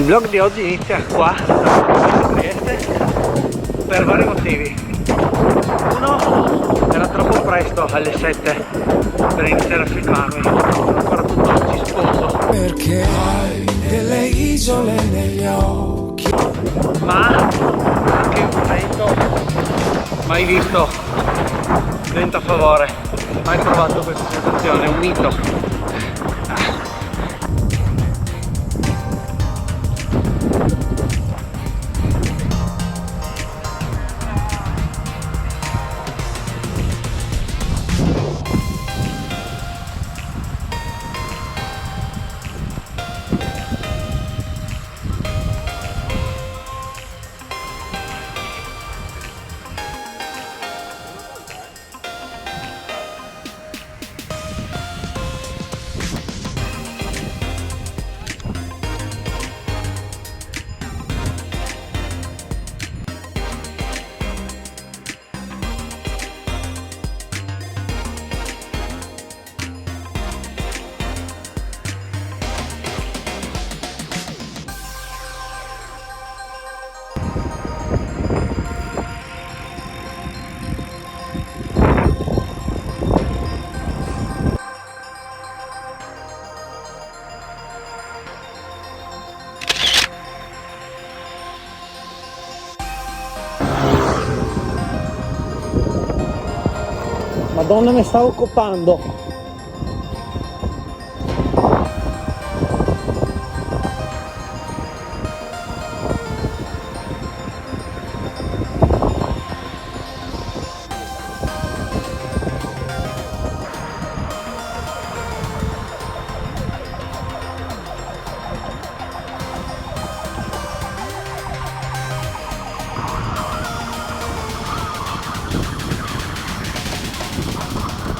vlog di oggi inizia qua a Trieste per vari motivi. Uno, era troppo presto alle 7 per iniziare a filmarmi, sono ancora tutto oggi sposo. Perché hai delle isole negli occhi. Ma anche un vento mai visto, vento a favore, mai provato questa sensazione, è un mito. Madonna, mi stavo occupando.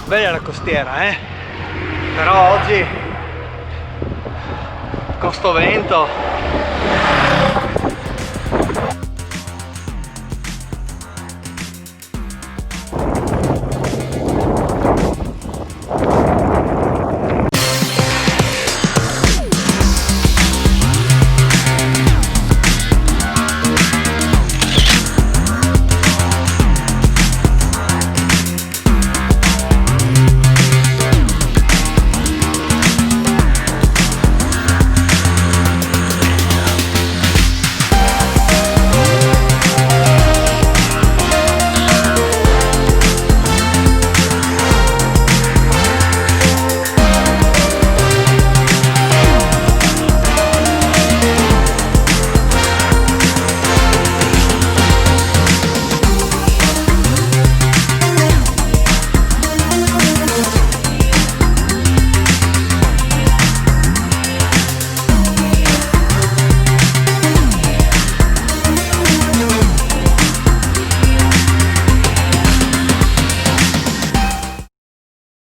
Bella la costiera, però oggi con sto vento